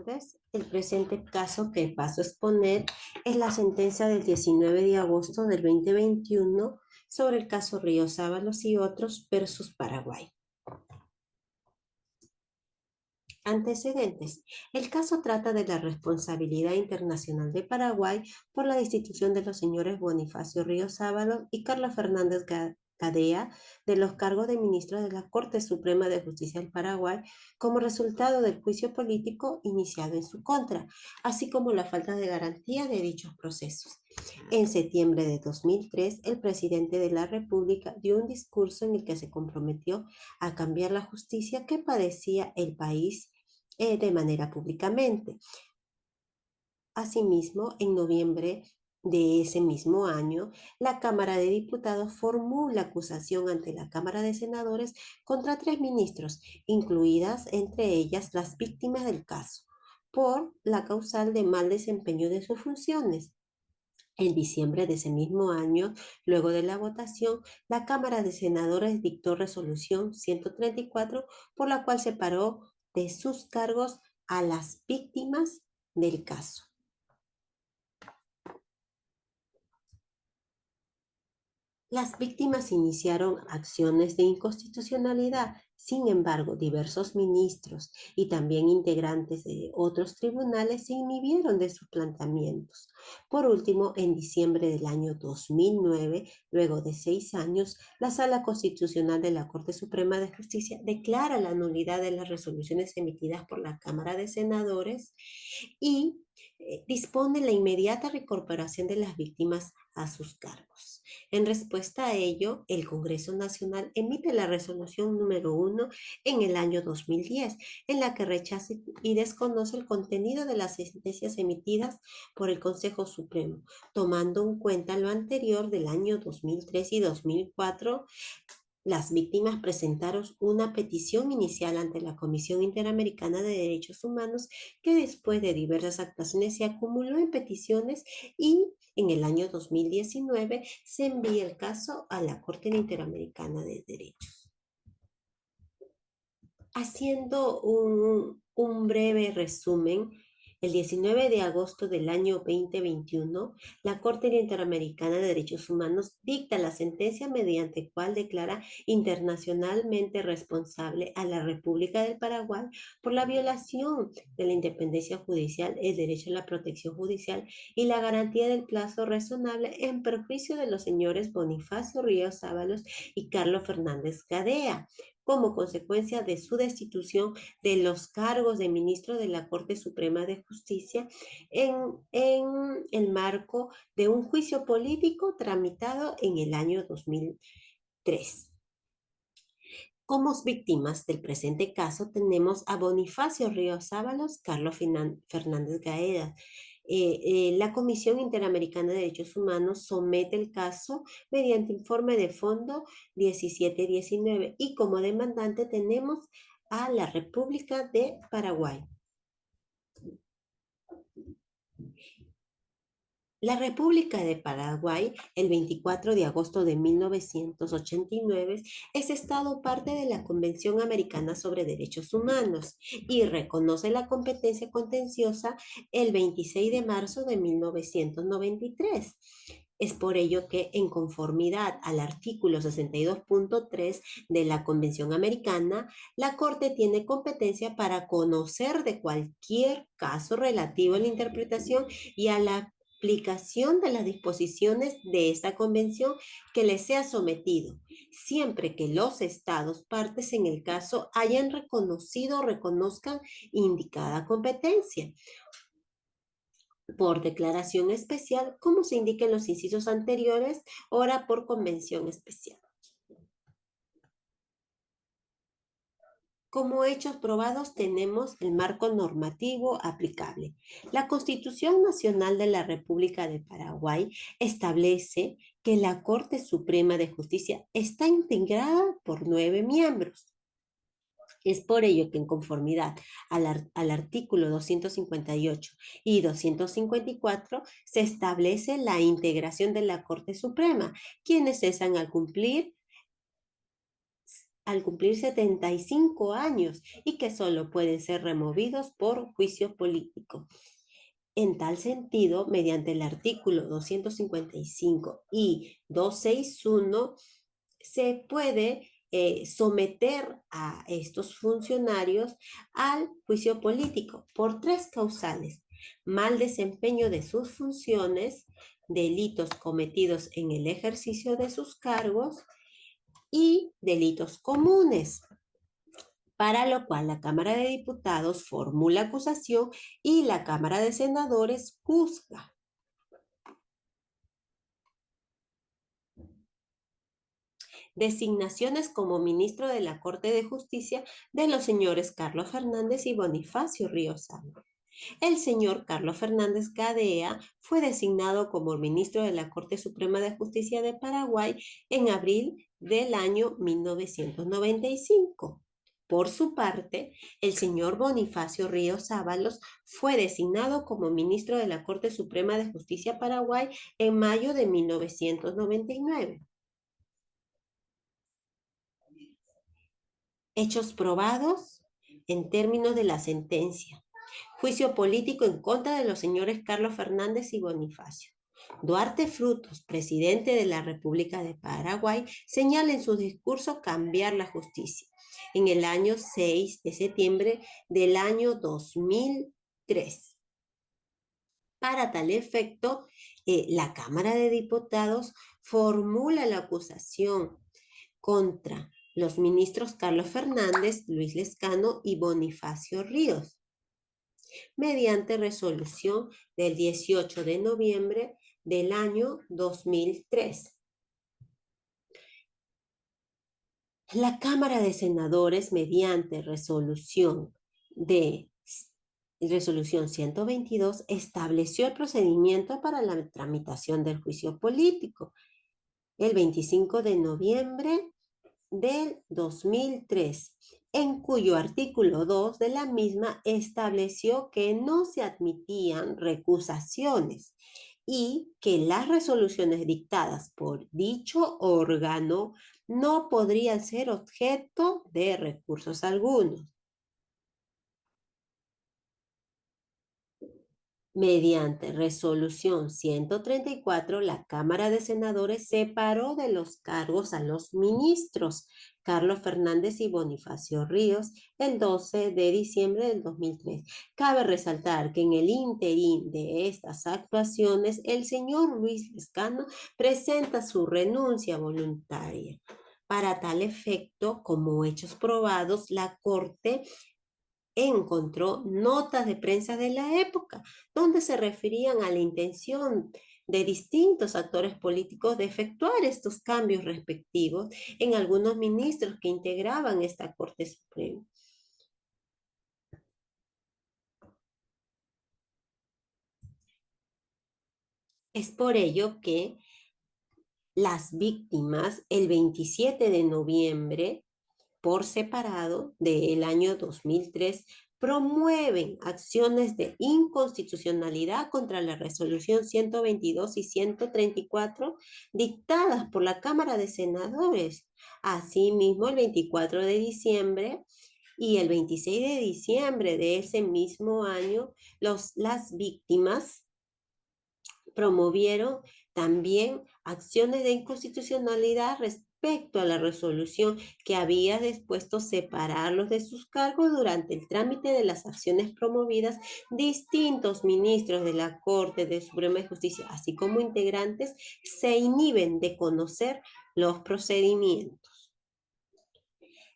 tardes. El presente caso que paso a exponer es la sentencia del 19 de agosto del 2021 sobre el caso Ríos Ábalos y otros versus Paraguay. Antecedentes. El caso trata de la responsabilidad internacional de Paraguay por la destitución de los señores Bonifacio Ríos Ábalos y Carlos Fernández Gadea de los cargos de ministros de la Corte Suprema de Justicia del Paraguay como resultado del juicio político iniciado en su contra, así como la falta de garantía de dichos procesos. En septiembre de 2003, el presidente de la República dio un discurso en el que se comprometió a cambiar la justicia que padecía el país de manera públicamente. Asimismo, en noviembre de ese mismo año, la Cámara de Diputados formula acusación ante la Cámara de Senadores contra 3 ministros, incluidas entre ellas las víctimas del caso, por la causal de mal desempeño de sus funciones. En diciembre de ese mismo año, luego de la votación, la Cámara de Senadores dictó resolución 134, por la cual separó de sus cargos a las víctimas del caso. Las víctimas iniciaron acciones de inconstitucionalidad. Sin embargo, diversos ministros y también integrantes de otros tribunales se inhibieron de sus planteamientos. Por último, en diciembre del año 2009, luego de 6 años, la Sala Constitucional de la Corte Suprema de Justicia declara la nulidad de las resoluciones emitidas por la Cámara de Senadores y dispone la inmediata reincorporación de las víctimas a sus cargos. En respuesta a ello, el Congreso Nacional emite la resolución número 1 en el año 2010, en la que rechaza y desconoce el contenido de las sentencias emitidas por el Consejo Supremo, tomando en cuenta lo anterior del año 2003 y 2004. Las víctimas presentaron una petición inicial ante la Comisión Interamericana de Derechos Humanos que después de diversas actuaciones se acumuló en peticiones y en el año 2019 se envía el caso a la Corte Interamericana de Derechos. Haciendo un breve resumen, el 19 de agosto del año 2021, la Corte Interamericana de Derechos Humanos dicta la sentencia mediante cual declara internacionalmente responsable a la República del Paraguay por la violación de la independencia judicial, el derecho a la protección judicial y la garantía del plazo razonable en perjuicio de los señores Bonifacio Ríos Ábalos y Carlos Fernández Gadea, como consecuencia de su destitución de los cargos de ministro de la Corte Suprema de Justicia en el marco de un juicio político tramitado en el año 2003. Como víctimas del presente caso tenemos a Bonifacio Ríos Ábalos, Carlos Fernández Gaeda. La Comisión Interamericana de Derechos Humanos somete el caso mediante informe de fondo 1719 y como demandante tenemos a la República de Paraguay. La República de Paraguay, el 24 de agosto de 1989, es Estado parte de la Convención Americana sobre Derechos Humanos y reconoce la competencia contenciosa el 26 de marzo de 1993. Es por ello que, en conformidad al artículo 62.3 de la Convención Americana, la Corte tiene competencia para conocer de cualquier caso relativo a la interpretación y a la aplicación de las disposiciones de esta convención que le sea sometido, siempre que los estados partes en el caso hayan reconocido o reconozcan indicada competencia por declaración especial, como se indica en los incisos anteriores, ora por convención especial. Como hechos probados tenemos el marco normativo aplicable. La Constitución Nacional de la República de Paraguay establece que la Corte Suprema de Justicia está integrada por 9 miembros. Es por ello que en conformidad al artículo 258 y 254 se establece la integración de la Corte Suprema, quienes cesan al cumplir al cumplir 75 años y que solo pueden ser removidos por juicio político. En tal sentido, mediante el artículo 255 y 261, se puede someter a estos funcionarios al juicio político por tres causales: mal desempeño de sus funciones, delitos cometidos en el ejercicio de sus cargos y delitos comunes, para lo cual la Cámara de Diputados formula acusación y la Cámara de Senadores juzga. Designaciones como ministro de la Corte de Justicia de los señores Carlos Fernández y Bonifacio Ríos Sama. El señor Carlos Fernández Gadea fue designado como ministro de la Corte Suprema de Justicia de Paraguay en abril del año 1995. Por su parte, el señor Bonifacio Ríos Ábalos fue designado como ministro de la Corte Suprema de Justicia Paraguay en mayo de 1999. Hechos probados en términos de la sentencia. Juicio político en contra de los señores Carlos Fernández y Bonifacio. Duarte Frutos, presidente de la República de Paraguay, señala en su discurso cambiar la justicia en el año 6 de septiembre del año 2003. Para tal efecto, la Cámara de Diputados formula la acusación contra los ministros Carlos Fernández, Luis Lescano y Bonifacio Ríos, mediante resolución del 18 de noviembre del año 2003. La Cámara de Senadores, mediante resolución 122, estableció el procedimiento para la tramitación del juicio político el 25 de noviembre del 2003, en cuyo artículo 2 de la misma estableció que no se admitían recusaciones y que las resoluciones dictadas por dicho órgano no podrían ser objeto de recursos algunos. Mediante resolución 134, la Cámara de Senadores separó de los cargos a los ministros Carlos Fernández y Bonifacio Ríos el 12 de diciembre del 2003. Cabe resaltar que en el interín de estas actuaciones, el señor Luis Lescano presenta su renuncia voluntaria. Para tal efecto, como hechos probados, la Corte encontró notas de prensa de la época, donde se referían a la intención de distintos actores políticos de efectuar estos cambios respectivos en algunos ministros que integraban esta Corte Suprema. Es por ello que las víctimas, el 27 de noviembre, por separado del año 2003, promueven acciones de inconstitucionalidad contra la resolución 122 y 134 dictadas por la Cámara de Senadores. Asimismo, el 24 de diciembre y el 26 de diciembre de ese mismo año, las víctimas promovieron también acciones de inconstitucionalidad respecto a la resolución que había dispuesto separarlos de sus cargos. Durante el trámite de las acciones promovidas, distintos ministros de la Corte de Suprema de Justicia, así como integrantes, se inhiben de conocer los procedimientos.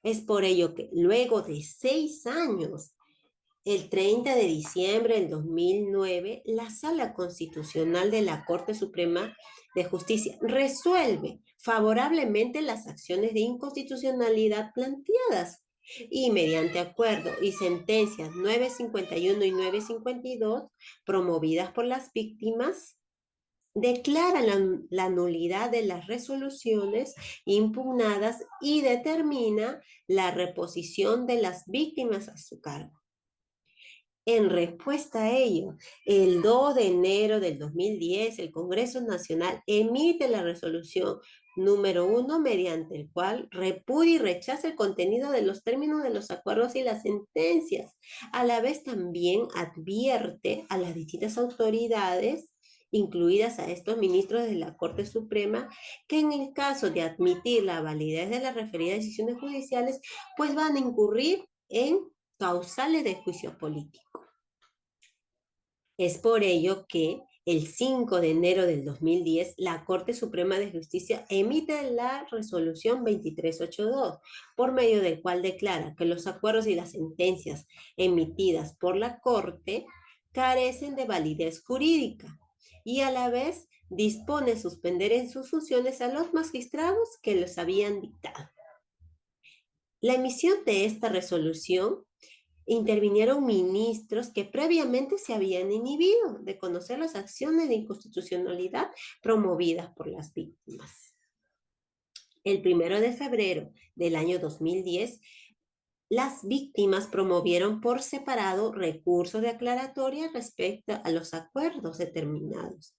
Es por ello que luego de 6 años, el 30 de diciembre del 2009, la Sala Constitucional de la Corte Suprema de Justicia resuelve favorablemente las acciones de inconstitucionalidad planteadas y, mediante acuerdo y sentencias 951 y 952 promovidas por las víctimas, declara la nulidad de las resoluciones impugnadas y determina la reposición de las víctimas a su cargo. En respuesta a ello, el 2 de enero del 2010, el Congreso Nacional emite la resolución Número 1, mediante el cual repudia y rechaza el contenido de los términos de los acuerdos y las sentencias. A la vez también advierte a las distintas autoridades, incluidas a estos ministros de la Corte Suprema, que en el caso de admitir la validez de las referidas decisiones judiciales, pues van a incurrir en causales de juicio político. Es por ello que el 5 de enero del 2010, la Corte Suprema de Justicia emite la resolución 2382, por medio del cual declara que los acuerdos y las sentencias emitidas por la Corte carecen de validez jurídica y a la vez dispone suspender en sus funciones a los magistrados que los habían dictado. La emisión de esta resolución intervinieron ministros que previamente se habían inhibido de conocer las acciones de inconstitucionalidad promovidas por las víctimas. El 1 de febrero del año 2010, las víctimas promovieron por separado recursos de aclaratoria respecto a los acuerdos determinados.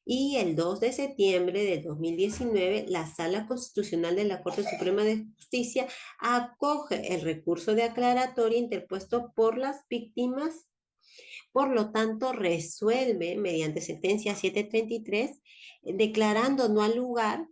Y el 2 de septiembre de 2019, la Sala Constitucional de la Corte Suprema de Justicia acoge el recurso de aclaratoria interpuesto por las víctimas. Por lo tanto, resuelve mediante sentencia 733, declarando no al lugar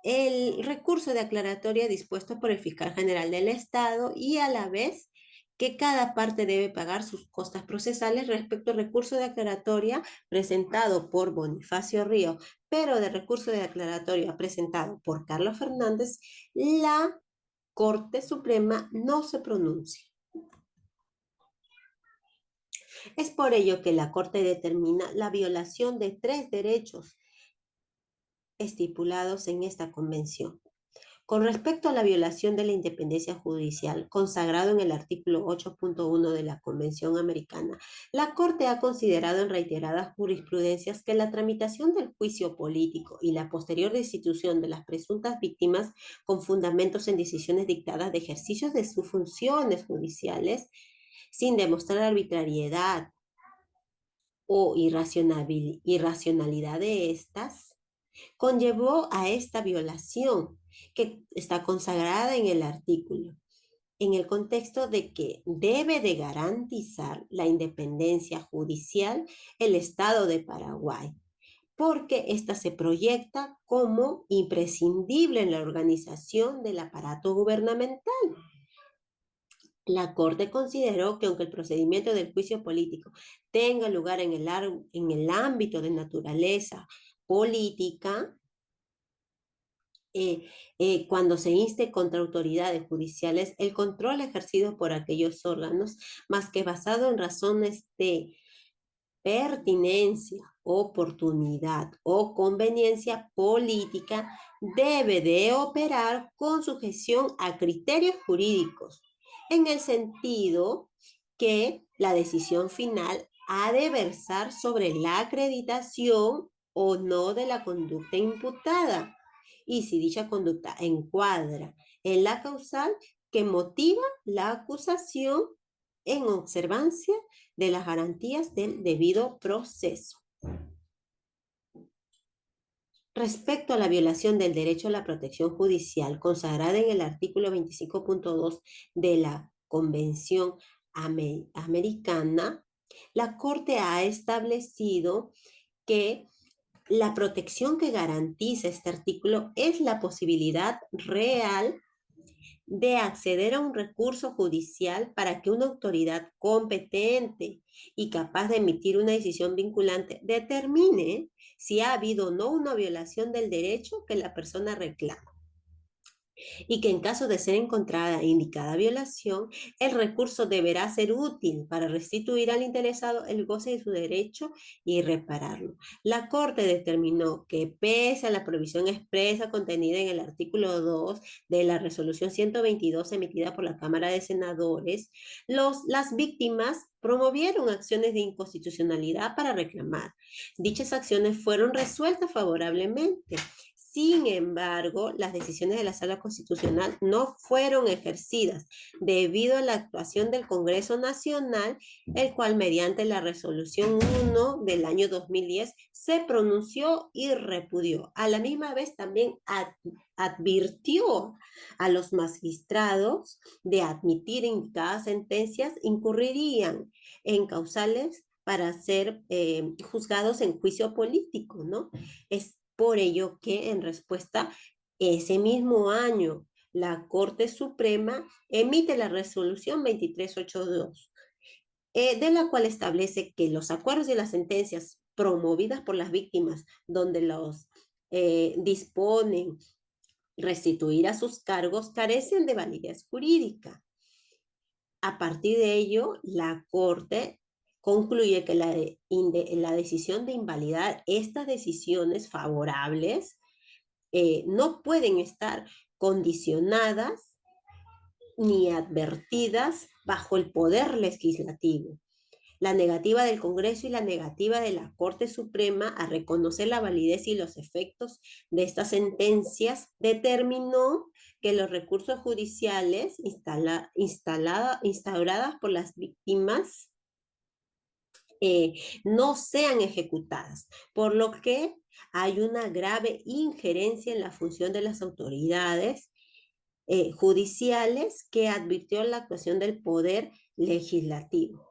el recurso de aclaratoria dispuesto por el fiscal general del Estado y a la vez que cada parte debe pagar sus costas procesales respecto al recurso de aclaratoria presentado por Bonifacio Río, pero de recurso de aclaratoria presentado por Carlos Fernández, la Corte Suprema no se pronuncia. Es por ello que la Corte determina la violación de 3 derechos estipulados en esta convención. Con respecto a la violación de la independencia judicial, consagrado en el artículo 8.1 de la Convención Americana, la Corte ha considerado en reiteradas jurisprudencias que la tramitación del juicio político y la posterior destitución de las presuntas víctimas con fundamentos en decisiones dictadas de ejercicios de sus funciones judiciales, sin demostrar arbitrariedad o irracionalidad de estas, conllevó a esta violación que está consagrada en el artículo, en el contexto de que debe de garantizar la independencia judicial el Estado de Paraguay, porque ésta se proyecta como imprescindible en la organización del aparato gubernamental. La Corte consideró que aunque el procedimiento del juicio político tenga lugar en el ámbito de naturaleza política, cuando se inste contra autoridades judiciales, el control ejercido por aquellos órganos, más que basado en razones de pertinencia, oportunidad o conveniencia política, debe de operar con sujeción a criterios jurídicos, en el sentido que la decisión final ha de versar sobre la acreditación o no de la conducta imputada, y si dicha conducta encuadra en la causal que motiva la acusación en observancia de las garantías del debido proceso. Respecto a la violación del derecho a la protección judicial consagrada en el artículo 25.2 de la Convención Americana, la Corte ha establecido que la protección que garantiza este artículo es la posibilidad real de acceder a un recurso judicial para que una autoridad competente y capaz de emitir una decisión vinculante determine si ha habido o no una violación del derecho que la persona reclama. Y que en caso de ser encontrada indicada violación, el recurso deberá ser útil para restituir al interesado el goce de su derecho y repararlo. La Corte determinó que pese a la prohibición expresa contenida en el artículo 2 de la resolución 122 emitida por la Cámara de Senadores, las víctimas promovieron acciones de inconstitucionalidad para reclamar. Dichas acciones fueron resueltas favorablemente, Sin embargo, las decisiones de la Sala Constitucional no fueron ejercidas debido a la actuación del Congreso Nacional, el cual mediante la resolución 1 del año 2010 se pronunció y repudió. A la misma vez también advirtió a los magistrados de admitir indicadas sentencias incurrirían en causales para ser juzgados en juicio político, ¿no? Es por ello que en respuesta, ese mismo año, la Corte Suprema emite la resolución 2382, de la cual establece que los acuerdos y las sentencias promovidas por las víctimas, donde los disponen restituir a sus cargos, carecen de validez jurídica. A partir de ello, la Corte concluye que la decisión de invalidar estas decisiones favorables no pueden estar condicionadas ni advertidas bajo el poder legislativo. La negativa del Congreso y la negativa de la Corte Suprema a reconocer la validez y los efectos de estas sentencias determinó que los recursos judiciales instauradas por las víctimas no sean ejecutadas, por lo que hay una grave injerencia en la función de las autoridades judiciales que advirtió la actuación del poder legislativo.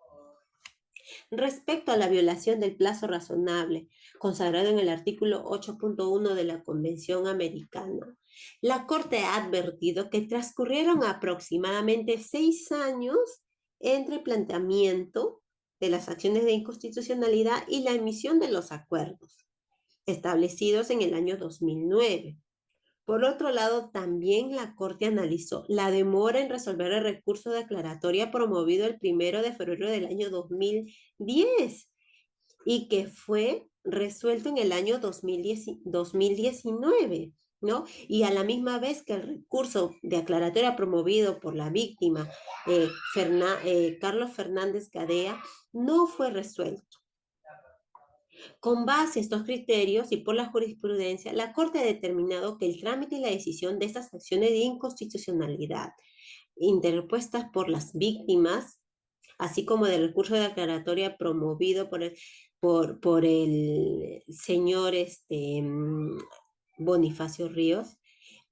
Respecto a la violación del plazo razonable, consagrado en el artículo 8.1 de la Convención Americana, la Corte ha advertido que transcurrieron aproximadamente 6 años entre el planteamiento de las acciones de inconstitucionalidad y la emisión de los acuerdos establecidos en el año 2009. Por otro lado, también la Corte analizó la demora en resolver el recurso de aclaratoria promovido el 1 de febrero del año 2010 y que fue resuelto en el año 2019, ¿no? Y a la misma vez que el recurso de aclaratoria promovido por la víctima, Carlos Fernández Gadea, no fue resuelto. Con base a estos criterios y por la jurisprudencia, la Corte ha determinado que el trámite y la decisión de estas acciones de inconstitucionalidad interpuestas por las víctimas, así como del recurso de aclaratoria promovido por el señor Bonifacio Ríos,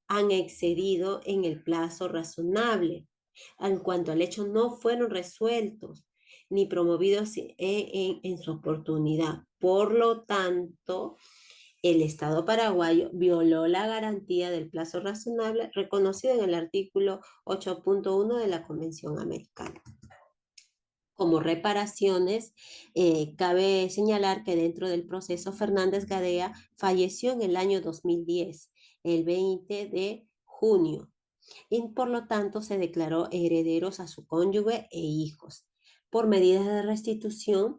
han excedido en el plazo razonable. En cuanto al hecho, no fueron resueltos ni promovidos en su oportunidad. Por lo tanto, el Estado paraguayo violó la garantía del plazo razonable reconocida en el artículo 8.1 de la Convención Americana. Como reparaciones, cabe señalar que dentro del proceso Fernández Gadea falleció en el año 2010, el 20 de junio, y por lo tanto se declaró herederos a su cónyuge e hijos. Por medidas de restitución,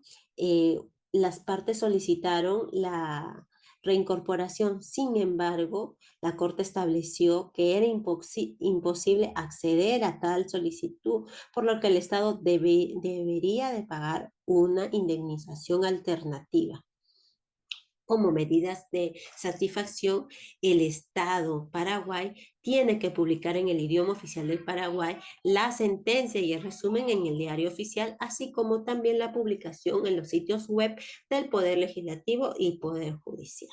las partes solicitaron la reincorporación. Sin embargo, la Corte estableció que era imposible acceder a tal solicitud, por lo que el Estado debería de pagar una indemnización alternativa. Como medidas de satisfacción, el Estado Paraguay tiene que publicar en el idioma oficial del Paraguay la sentencia y el resumen en el diario oficial, así como también la publicación en los sitios web del Poder Legislativo y Poder Judicial.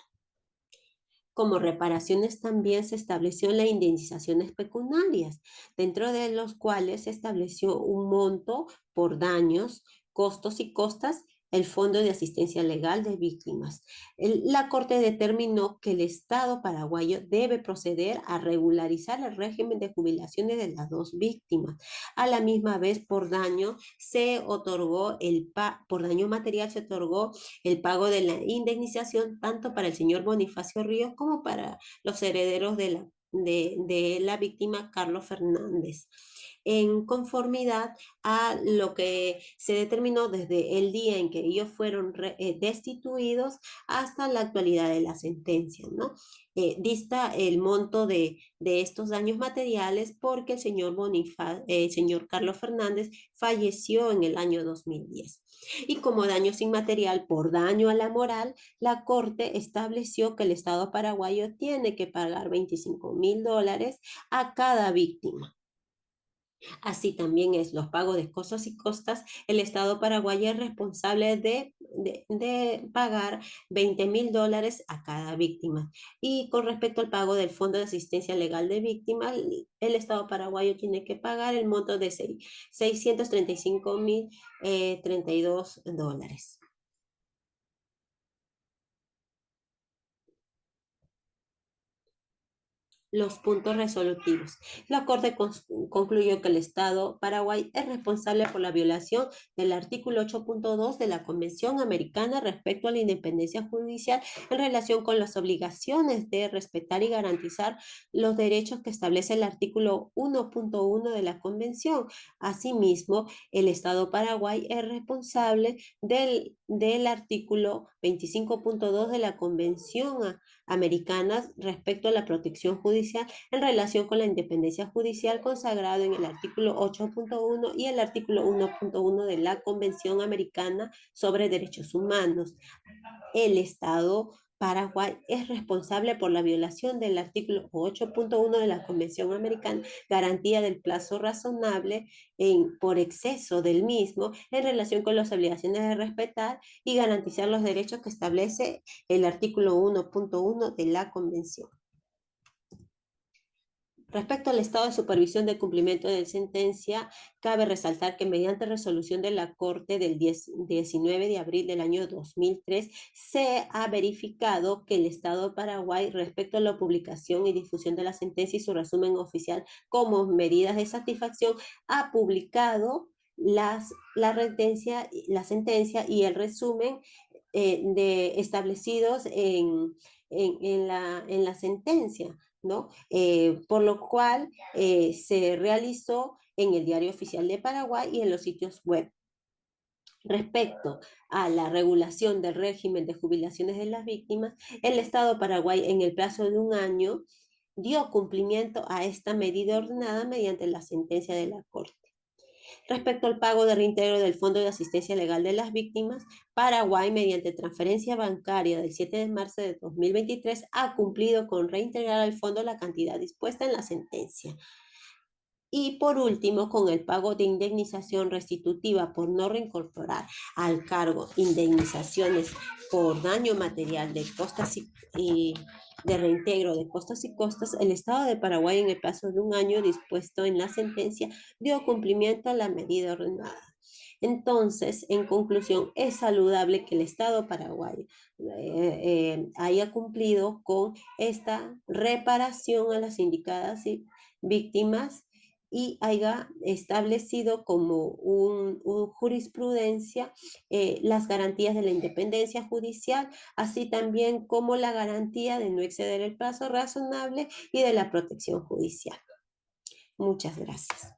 Como reparaciones también se estableció las indemnizaciones pecuniarias, dentro de los cuales se estableció un monto por daños, costos y costas, el Fondo de Asistencia Legal de Víctimas. La Corte determinó que el Estado paraguayo debe proceder a regularizar el régimen de jubilaciones de las dos víctimas. A la misma vez, por daño por daño material se otorgó el pago de la indemnización tanto para el señor Bonifacio Ríos como para los herederos de la víctima Carlos Fernández, en conformidad a lo que se determinó desde el día en que ellos fueron destituidos hasta la actualidad de la sentencia, ¿no? dista el monto de estos daños materiales porque el señor Carlos Fernández falleció en el año 2010. Y como daño sin material por daño a la moral, la Corte estableció que el Estado paraguayo tiene que pagar $25.000 a cada víctima. Así también es los pagos de costos y costas. El Estado paraguayo es responsable de pagar $20.000 a cada víctima. Y con respecto al pago del Fondo de Asistencia Legal de Víctimas, el Estado paraguayo tiene que pagar el monto de 635.032 dólares. Los puntos resolutivos. La Corte concluyó que el Estado Paraguay es responsable por la violación del artículo 8.2 de la Convención Americana respecto a la independencia judicial en relación con las obligaciones de respetar y garantizar los derechos que establece el artículo 1.1 de la Convención. Asimismo, el Estado Paraguay es responsable del artículo 25.2 de la Convención Americana respecto a la protección judicial en relación con la independencia judicial consagrado en el artículo 8.1 y el artículo 1.1 de la Convención Americana sobre Derechos Humanos. El Estado Paraguay es responsable por la violación del artículo 8.1 de la Convención Americana, garantía del plazo razonable por exceso del mismo en relación con las obligaciones de respetar y garantizar los derechos que establece el artículo 1.1 de la Convención. Respecto al estado de supervisión del cumplimiento de sentencia, cabe resaltar que mediante resolución de la Corte del 19 de abril del año 2003, se ha verificado que el Estado de Paraguay, respecto a la publicación y difusión de la sentencia y su resumen oficial como medidas de satisfacción, ha publicado la sentencia y el resumen establecidos en la sentencia, ¿no? Por lo cual se realizó en el Diario Oficial de Paraguay y en los sitios web. Respecto a la regulación del régimen de jubilaciones de las víctimas, el Estado de Paraguay en el plazo de un año dio cumplimiento a esta medida ordenada mediante la sentencia de la Corte. Respecto al pago de reintegro del Fondo de Asistencia Legal de las Víctimas, Paraguay, mediante transferencia bancaria del 7 de marzo de 2023, ha cumplido con reintegrar al fondo la cantidad dispuesta en la sentencia. Y por último, con el pago de indemnización restitutiva por no reincorporar al cargo indemnizaciones por daño material de costas y de reintegro de costas y costas, el Estado de Paraguay en el plazo de un año dispuesto en la sentencia dio cumplimiento a la medida ordenada. Entonces, en conclusión, es saludable que el Estado paraguayo haya cumplido con esta reparación a las indicadas víctimas y haya establecido como un jurisprudencia las garantías de la independencia judicial, así también como la garantía de no exceder el plazo razonable y de la protección judicial. Muchas gracias.